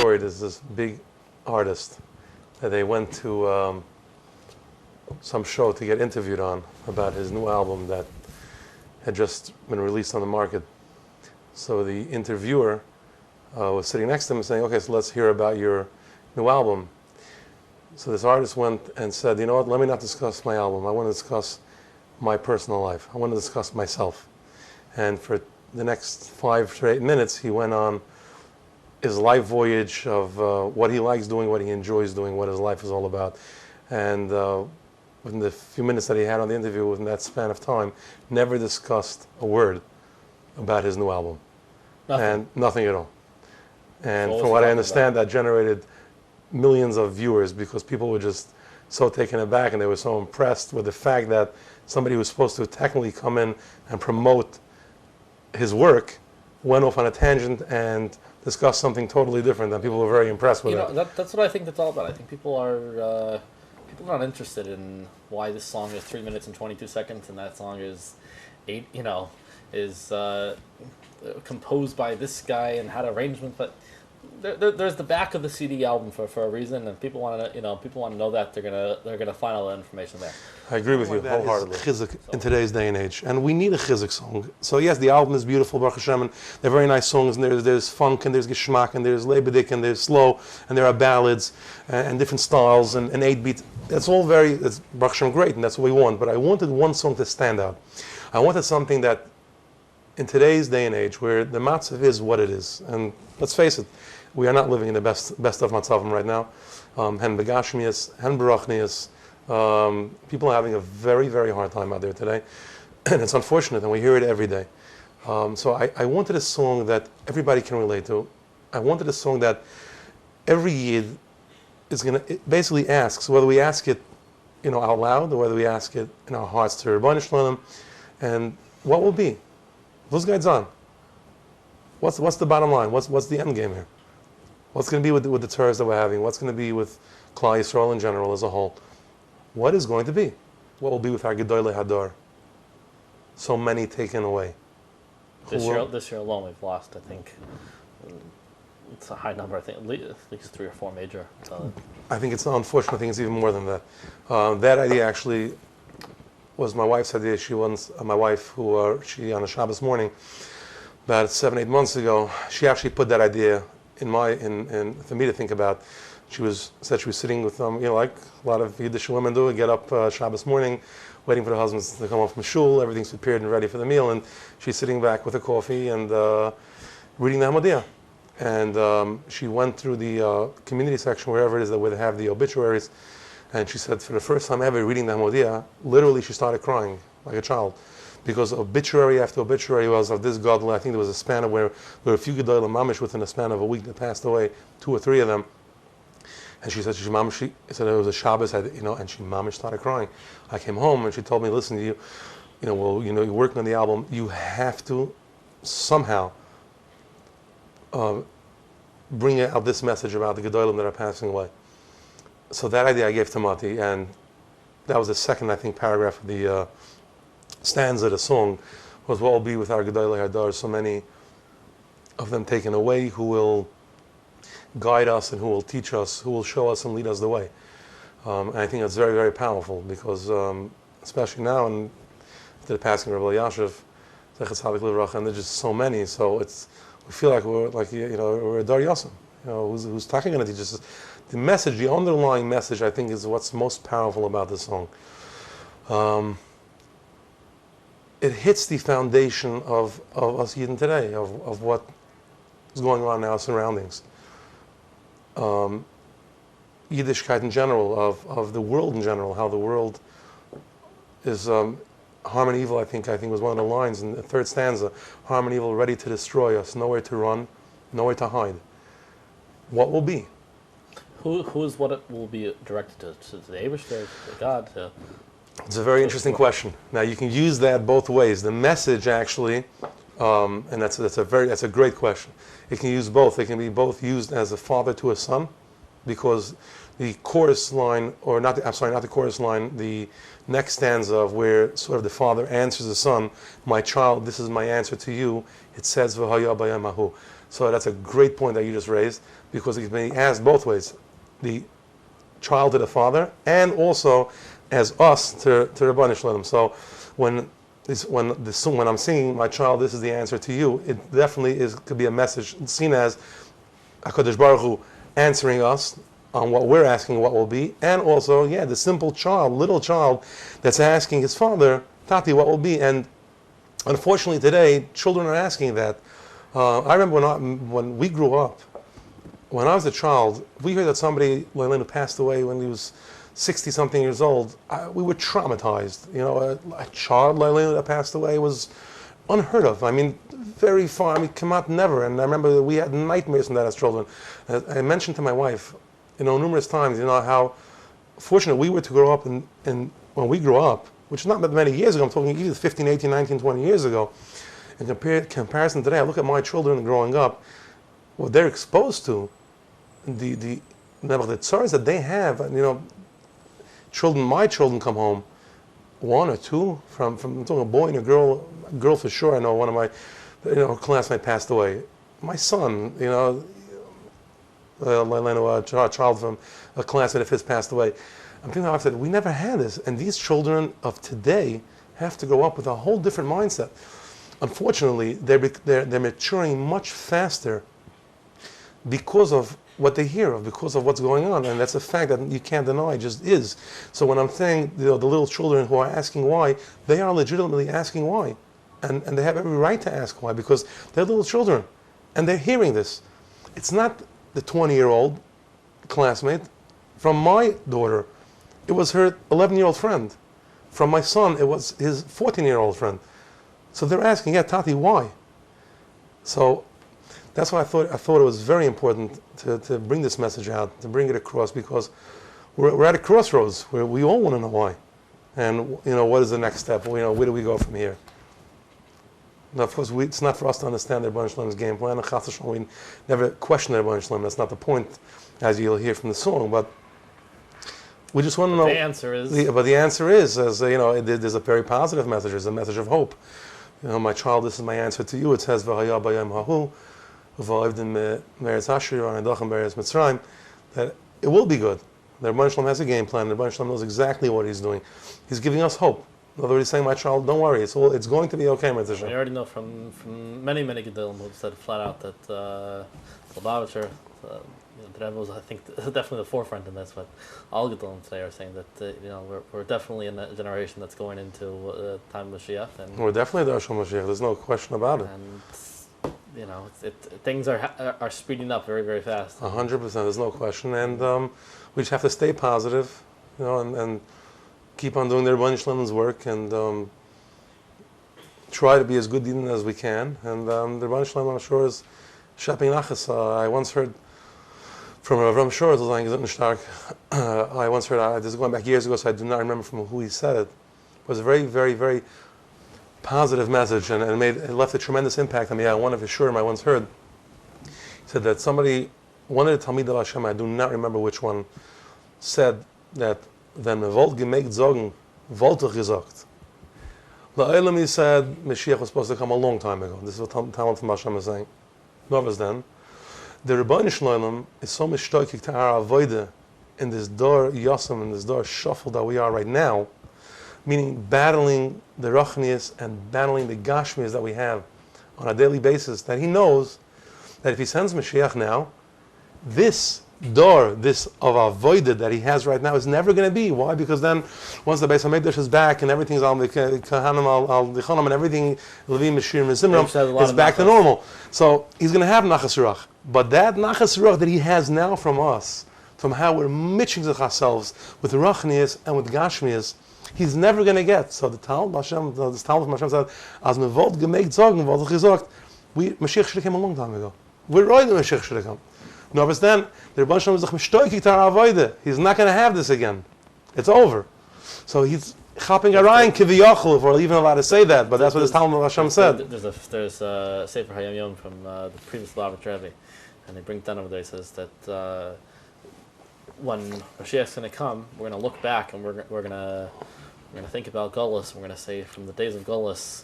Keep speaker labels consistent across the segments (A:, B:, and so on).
A: story. There's this big artist that they went to some show to get interviewed on about his new album that had just been released on the market. So the interviewer was sitting next to him and saying, okay, so let's hear about your new album. So this artist went and said, you know what, let me not discuss my album. I want to discuss my personal life. I want to discuss myself. And for the next 5 to 8 minutes, he went on his life voyage of what he likes doing, what he enjoys doing, what his life is all about. And within the few minutes that he had on the interview, within that span of time, never discussed a word about his new album.
B: Nothing.
A: And nothing at all. And
B: So
A: from what I understand, that generated millions of viewers because people were just so taken aback and they were so impressed with the fact that somebody who was supposed to technically come in and promote his work went off on a tangent and discussed something totally different, and people were very impressed with it.
B: That's what I think it's all about. I think people are not interested in why this song is 3 minutes and 22 seconds and that song is composed by this guy and had arrangements, but there's the back of the CD album for a reason, and people want to know that they're gonna find all the information there.
A: I agree with you wholeheartedly. Chizuk in today's day and age, and we need a chizuk song. So yes, the album is beautiful, Baruch Hashem, and they're very nice songs. And there's funk, and there's geschmack, and there's lebedik, and there's slow, and there are ballads, and different styles, and 8-beat. That's all it's Baruch Hashem great, and that's what we want. But I wanted one song to stand out. I wanted something that, in today's day and age, where the matzav is what it is, and let's face it, we are not living in the best of matzavim right now. Hen begashmias, hen barachnias. People are having a very, very hard time out there today, and it's unfortunate, and we hear it every day. So I wanted a song that everybody can relate to. I wanted a song that every Yid is going to basically asks, whether we ask it, out loud, or whether we ask it in our hearts to Rebbeinu Shalom, and what will be? Those guys on. What's the bottom line? What's the end game here? What's going to be with the tours that we're having? What's going to be with Klal Yisrael in general as a whole? What is going to be? What will be with our Gedolei Hadar? So many taken away.
B: This year alone, we've lost, I think, it's a high number. I think at least 3 or 4 major.
A: I think it's unfortunate. I think it's even more than that. That idea actually was my wife's idea. She wants my wife, she on a Shabbos morning, about 7-8 months ago, she actually put that idea for me to think about. She said she was sitting with like a lot of Yiddish women do, get up Shabbos morning, waiting for the husbands to come off from shul, everything's prepared and ready for the meal, and she's sitting back with a coffee and reading the Hamodia. And she went through the community section, wherever it is where they have the obituaries, and she said for the first time ever reading the Hamodia, literally she started crying like a child. Because obituary after obituary was of this godly. I think there was a span of where there were a few Gedolim Mamish within a span of a week that passed away, 2 or 3 of them. And she said, she said it was a Shabbos, and she Mamish started crying. I came home and she told me, listen, you're working on the album, you have to somehow bring out this message about the Gedolim that are passing away. So that idea I gave to Mati, and that was the second, I think, paragraph of the stanza of the song, was what will be with our Gedolei Hadar, so many of them taken away, who will guide us and who will teach us, who will show us and lead us the way. And I think that's very, very powerful, because especially now, and after the passing of Rabbi Yashiv, and there's just so many, so we feel like we're a Dar Yosem, who's talking going to teach us. The message, the underlying message, I think, is what's most powerful about this song. It hits the foundation of us Yidden today, of what is going on in our surroundings. Yiddishkeit in general, of the world in general, how the world is harm and evil, I think was one of the lines in the 3rd stanza. Harm and evil ready to destroy us, nowhere to run, nowhere to hide. What will be?
B: Who is what it will be directed to the Eibishter, to God?
A: It's a very interesting question. Now you can use that both ways. The message actually, and that's a great question. It can use both. It can be both used as a father to a son, because the chorus line, or not the chorus line, the next stanza of where sort of the father answers the son, my child, this is my answer to you, it says, V'haya b'yam hahu. So that's a great point that you just raised, because it can be asked both ways. The child to the father, and also as us to Rabbanu Shalom. So when I'm singing, my child, this is the answer to you, it definitely could be a message seen as HaKadosh Baruch Hu answering us on what we're asking, what will be, and also, the simple child, little child, that's asking his father, Tati, what will be. And unfortunately today, children are asking that. I remember when we grew up, when I was a child, we heard that somebody, Leilin, who passed away when he was 60-something years old, we were traumatized. A child, Leilin, that passed away was unheard of. I mean, very far. I mean, come out never. And I remember that we had nightmares from that as children. I mentioned to my wife, numerous times, how fortunate we were to grow up, and when we grew up, which is not that many years ago, I'm talking either 15, 18, 19, 20 years ago, in comparison today, I look at my children growing up, what they're exposed to, the tzaras that they have, my children come home, one or two, from I'm talking a boy and a girl for sure. I know one of my classmates passed away. My son, a child from a classmate of his passed away. I'm thinking, I've said, we never had this. And these children of today have to grow up with a whole different mindset. Unfortunately, they're maturing much faster because of what they hear of, because of what's going on. And that's a fact that you can't deny, it just is. So when I'm saying the little children who are asking why, they are legitimately asking why. And they have every right to ask why, because they're little children. And they're hearing this. It's not the 20-year-old classmate. From my daughter, it was her 11-year-old friend. From my son, it was his 14-year-old friend. So they're asking, Tati, why? So that's why I thought it was very important to bring this message out, to bring it across, because we're at a crossroads where we all want to know why. And, what is the next step? Where do we go from here? Now, of course, it's not for us to understand the Rebbeinu Shalom's game plan. We never question the Rebbeinu Shalom. That's not the point, as you'll hear from the song. But we just want to know.
B: The answer is.
A: The answer is, there's a very positive message. There's a message of hope. My child, this is my answer to you. It says, "V'haya b'yam hahu, v'va'ivdim meretz Ashur, v'anedachem beretz Mitzrayim," that it will be good. The Rebbeinu Shalom has a game plan. The Rebbeinu Shalom knows exactly what he's doing. He's giving us hope. In other words, he's saying, my child, don't worry. It's going to be okay, my Tisha.
B: We already know from many Gedolim who said flat out that Lubavitcher, the Rebbe was, I think, definitely the forefront in this. But all Gedolim today are saying that we're definitely in a generation that's going into time of Moshiach, and
A: we're definitely the Asham Moshiach. There's no question about it.
B: And things are speeding up very, very fast.
A: 100%. There's no question, and we just have to stay positive, and keep on doing the Rebbeinu Shalom's work, and try to be as good even as we can. And the Rebbeinu Shalom, I'm sure, is Shaping Nachas. I once heard from Rav Shor, I once heard, this is going back years ago, so I do not remember from who he said it. It was a very, very, very positive message, and it left a tremendous impact on me. One of his shurim I once heard, he said that one of the Talmidei Hashem, I do not remember which one, said that wenn man wollte gemägt sagen, wollte gesagt. La'olam, he said, Mashiach was supposed to come a long time ago. This is what Talmud from Hashem is saying. Not as then. The Rebbeinu Shalom is so mishtoikik to our avodah in this door yosem, in this door shuffle that we are right now, meaning battling the Rachnias and battling the Gashmias that we have on a daily basis, that he knows that if he sends Mashiach now, this door, this of avoided that he has right now is never going to be. Why? Because then, once the Beis HaMikdash is back and everything's al Kahanim al Dichonim and everything, Levim, Meshir, Mezimram, is back to normal. So he's going to have Nachas Ruach. But that Nachas Ruach that he has now from us, from how we're mitching ourselves with Rachnias and with Gashmias, he's never going to get. So the Talmud Hashem, this Talmud from Hashem said, as me volt gemägt sagen, volt gesagt, Mashiach should have come a long time ago. We're right that Mashiach should have come. No, but then the Rebbeinu Shalom is mishtoikik to our avodah. He's not going to have this again. It's over. So he's chapping a rayin kiviyachol, if we're even allowed to say that. But that's what the Talmud Hashem said.
B: There's a Sefer Hayom Yom from the previous Lubavitcher Rebbe, and they bring down over there. He says that when Moshiach's going to come, we're going to look back and we're going to think about Golus. We're going to say from the days of Golus,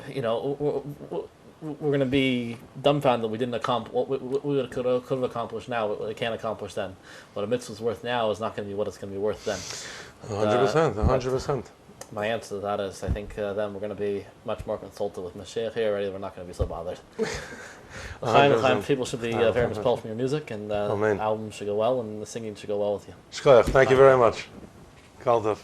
B: you know, we're going to be dumbfounded that we didn't accomplish what we could have accomplished now. What we can't accomplish then. What a mitzvah's worth now is not going to be what it's going to be worth then.
A: 100%, 100%.
B: My answer to that is, I think then we're going to be much more consulted with Moshiach here already. We're not going to be so bothered. L'chaim, people should be very much pulled from your music, and the album should go well, and the singing should go well with you.
A: Shkoyach, thank you very much. Kal tov.